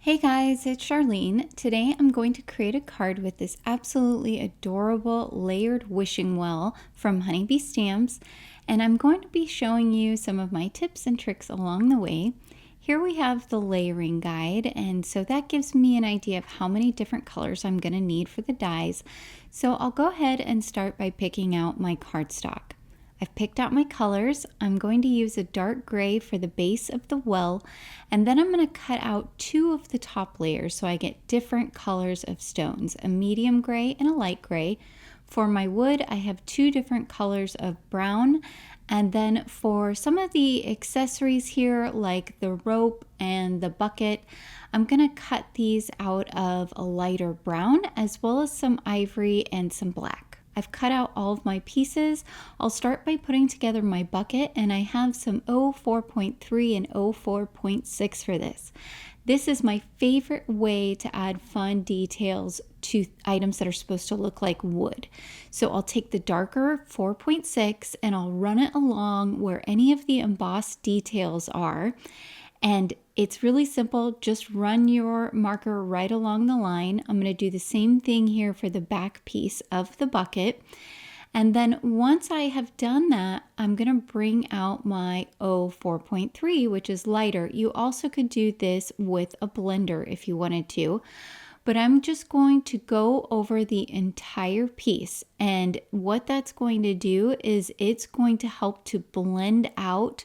Hey guys, it's Charlene. Today I'm going to create a card with this absolutely adorable layered wishing well from Honeybee Stamps, and I'm going to be showing you some of my tips and tricks along the way. Here we have the layering guide, and so that gives me an idea of how many different colors I'm going to need for the dies. So I'll go ahead and start by picking out my cardstock. I've picked out my colors. I'm going to use a dark gray for the base of the well, and then I'm going to cut out two of the top layers so I get different colors of stones, a medium gray and a light gray. For my wood, I have two different colors of brown, and then for some of the accessories here, like the rope and the bucket, I'm going to cut these out of a lighter brown, as well as some ivory and some black. I've cut out all of my pieces. I'll start by putting together my bucket, and I have some 04.3 and 04.6 for this. This is my favorite way to add fun details to items that are supposed to look like wood. So I'll take the darker 4.6 and I'll run it along where any of the embossed details are. And it's really simple. Just run your marker right along the line. I'm going to do the same thing here for the back piece of the bucket. And then once I have done that, I'm going to bring out my 04.3, which is lighter. You also could do this with a blender if you wanted to. But I'm just going to go over the entire piece. And what that's going to do is it's going to help to blend out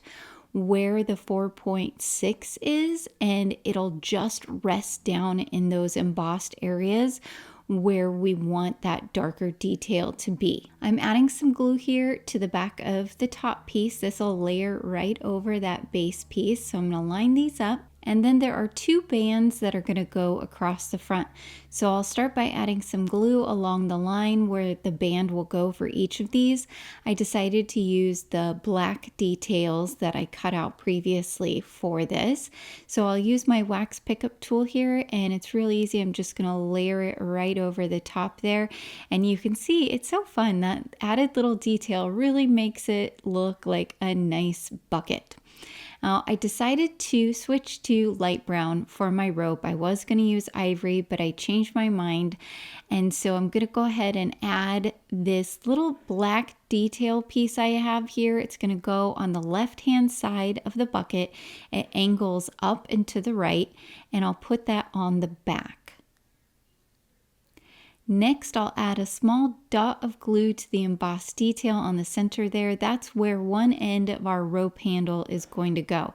where the 4.6 is, and it'll just rest down in those embossed areas where we want that darker detail to be. I'm adding some glue here to the back of the top piece. This will layer right over that base piece. So I'm going to line these up. And then there are two bands that are going to go across the front. So I'll start by adding some glue along the line where the band will go for each of these. I decided to use the black details that I cut out previously for this. So I'll use my wax pickup tool here, and it's really easy. I'm just going to layer it right over the top there. And you can see it's so fun. That added little detail really makes it look like a nice bucket. Now, I decided to switch to light brown for my rope. I was going to use ivory, but I changed my mind. And so I'm going to go ahead and add this little black detail piece I have here. It's going to go on the left-hand side of the bucket. It angles up and to the right, and I'll put that on the back. Next, I'll add a small dot of glue to the embossed detail on the center there. That's where one end of our rope handle is going to go.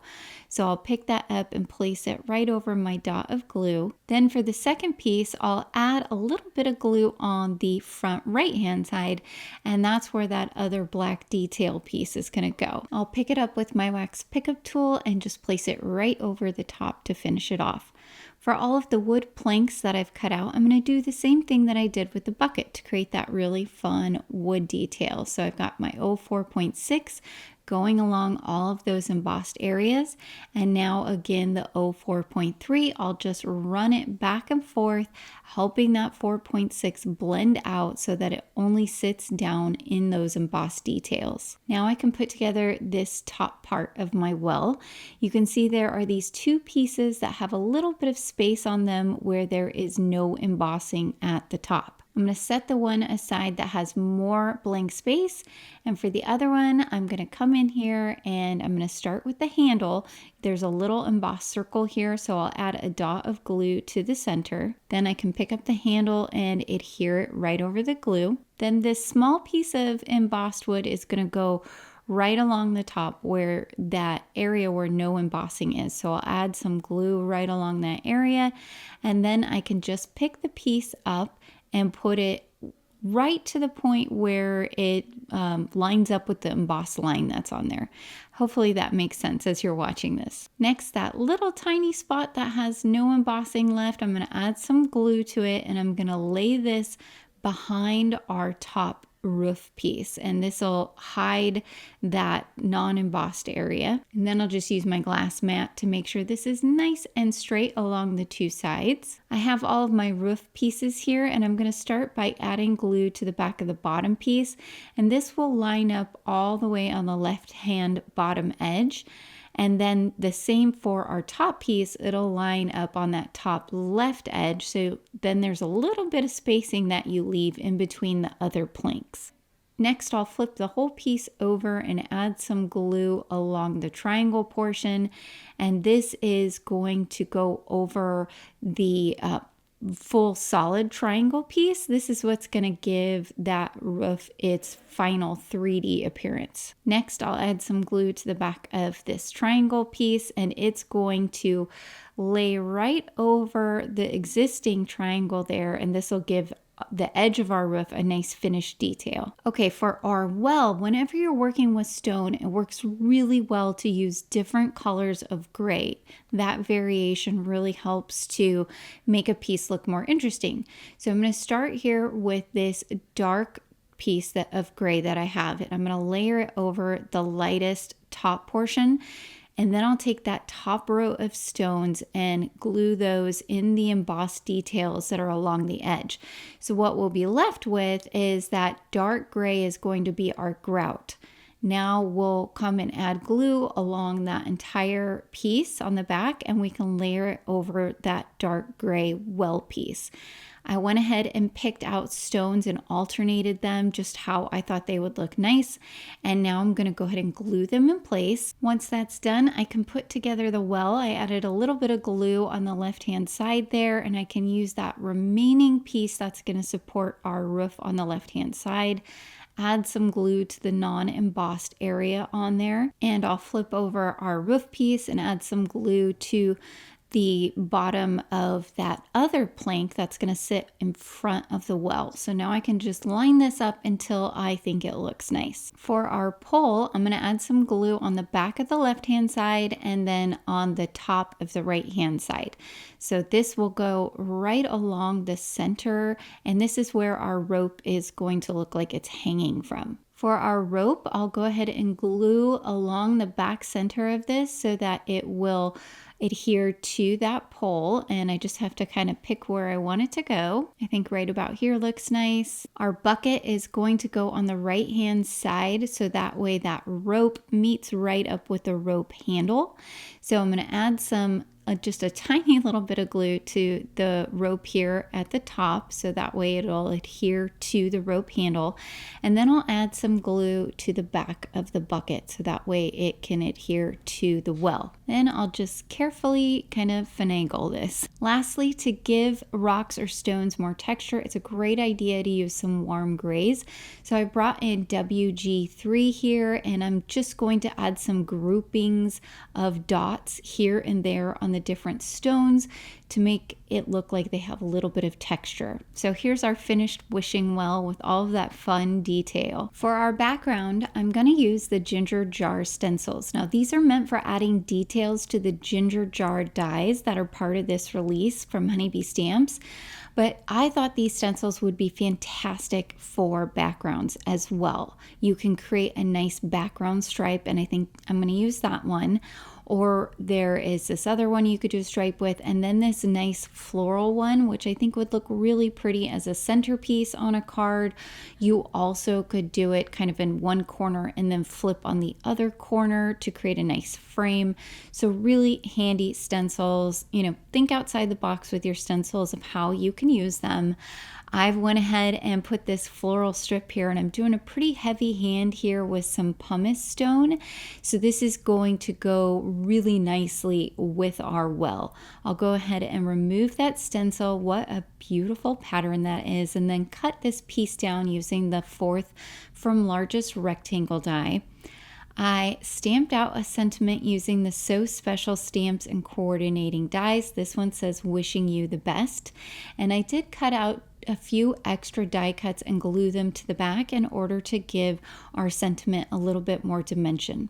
So I'll pick that up and place it right over my dot of glue. Then for the second piece, I'll add a little bit of glue on the front right-hand side, and that's where that other black detail piece is going to go. I'll pick it up with my wax pickup tool and just place it right over the top to finish it off. For all of the wood planks that I've cut out, I'm going to do the same thing that I did with the bucket to create that really fun wood detail. So I've got my 04.6 going along all of those embossed areas. And now again, the 04.3, I'll just run it back and forth, helping that 4.6 blend out so that it only sits down in those embossed details. Now I can put together this top part of my well. You can see there are these two pieces that have a little bit of space on them where there is no embossing at the top. I'm going to set the one aside that has more blank space, and for the other one, I'm going to come in here and I'm going to start with the handle. There's a little embossed circle here, so I'll add a dot of glue to the center. Then I can pick up the handle and adhere it right over the glue. Then this small piece of embossed wood is going to go right along the top where that area where no embossing is. So I'll add some glue right along that area, and then I can just pick the piece up and put it right to the point where it lines up with the embossed line that's on there. Hopefully that makes sense as you're watching this. Next, that little tiny spot that has no embossing left, I'm going to add some glue to it, and I'm going to lay this behind our top roof piece, and this will hide that non-embossed area. And then I'll just use my glass mat to make sure this is nice and straight along the two sides. I have all of my roof pieces here, and I'm going to start by adding glue to the back of the bottom piece, and this will line up all the way on the left hand bottom edge. And then the same for our top piece, it'll line up on that top left edge. So then there's a little bit of spacing that you leave in between the other planks. Next, I'll flip the whole piece over and add some glue along the triangle portion. And this is going to go over the full solid triangle piece. This is what's going to give that roof its final 3D appearance. Next, I'll add some glue to the back of this triangle piece, and it's going to lay right over the existing triangle there, and this will give the edge of our roof a nice finished detail. Okay, for our well, whenever you're working with stone, it works really well to use different colors of gray. That variation really helps to make a piece look more interesting. So I'm going to start here with this dark piece of gray that I have. I'm going to layer it over the lightest top portion. And then I'll take that top row of stones and glue those in the embossed details that are along the edge. So what we'll be left with is that dark gray is going to be our grout. Now we'll come and add glue along that entire piece on the back, and we can layer it over that dark gray well piece. I went ahead and picked out stones and alternated them just how I thought they would look nice. And now I'm going to go ahead and glue them in place. Once that's done, I can put together the well. I added a little bit of glue on the left-hand side there, and I can use that remaining piece that's going to support our roof on the left-hand side. Add some glue to the non-embossed area on there, and I'll flip over our roof piece and add some glue to the bottom of that other plank that's going to sit in front of the well. So now I can just line this up until I think it looks nice. For our pole, I'm going to add some glue on the back of the left-hand side and then on the top of the right-hand side. So this will go right along the center, and this is where our rope is going to look like it's hanging from. For our rope, I'll go ahead and glue along the back center of this so that it will adhere to that pole, and I just have to kind of pick where I want it to go. I think right about here looks nice. Our bucket is going to go on the right hand side, so that way that rope meets right up with the rope handle. So I'm going to add some just a tiny little bit of glue to the rope here at the top, so that way it'll adhere to the rope handle. And then I'll add some glue to the back of the bucket, so that way it can adhere to the well. Then I'll just carefully kind of finagle this. Lastly, to give rocks or stones more texture, it's a great idea to use some warm grays. So I brought in WG3 here, and I'm just going to add some groupings of dots here and there on the different stones to make it look like they have a little bit of texture. So here's our finished wishing well with all of that fun detail. For our background, I'm going to use the ginger jar stencils. Now these are meant for adding details to the ginger jar dies that are part of this release from Honeybee Stamps. But I thought these stencils would be fantastic for backgrounds as well. You can create a nice background stripe, and I think I'm going to use that one. Or there is this other one you could do a stripe with, and then this nice floral one, which I think would look really pretty as a centerpiece on a card. You also could do it kind of in one corner and then flip on the other corner to create a nice frame. So really handy stencils. You know, think outside the box with your stencils of how you can use them. I've went ahead and put this floral strip here, and I'm doing a pretty heavy hand here with some pumice stone. So this is going to go really nicely with our well. I'll go ahead and remove that stencil. What a beautiful pattern that is. And then cut this piece down using the 4th from largest rectangle die. I stamped out a sentiment using the So Special stamps and coordinating dies. This one says wishing you the best. And I did cut out a few extra die cuts and glue them to the back in order to give our sentiment a little bit more dimension.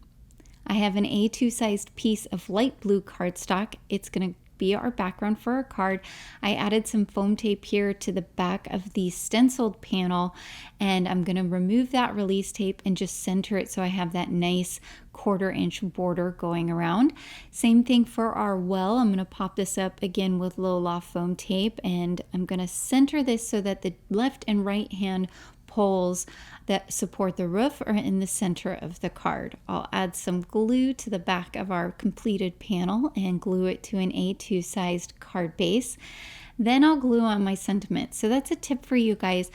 I have an A2 sized piece of light blue cardstock. It's going to be our background for our card. I added some foam tape here to the back of the stenciled panel, and I'm going to remove that release tape and just center it so I have that nice 1/4 inch border going around. Same thing for our well. I'm going to pop this up again with low loft foam tape, and I'm going to center this so that the left and right hand poles that support the roof or in the center of the card. I'll add some glue to the back of our completed panel and glue it to an A2 sized card base. Then I'll glue on my sentiment. So that's a tip for you guys.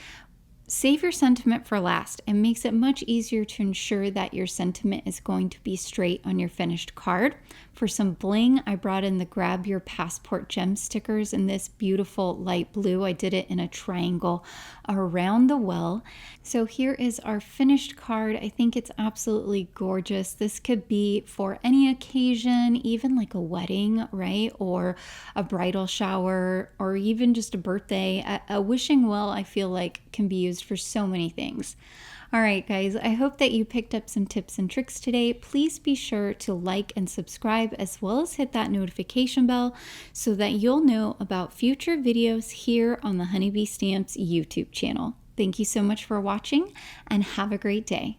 Save your sentiment for last. It makes it much easier to ensure that your sentiment is going to be straight on your finished card. For some bling, I brought in the Grab Your Passport gem stickers in this beautiful light blue. I did it in a triangle around the well. So here is our finished card. I think it's absolutely gorgeous. This could be for any occasion, even like a wedding, right? Or a bridal shower, or even just a birthday. A wishing well, I feel like, can be used for so many things. All right, guys, I hope that you picked up some tips and tricks today. Please be sure to like and subscribe, as well as hit that notification bell so that you'll know about future videos here on the Honeybee Stamps YouTube channel. Thank you so much for watching, and have a great day.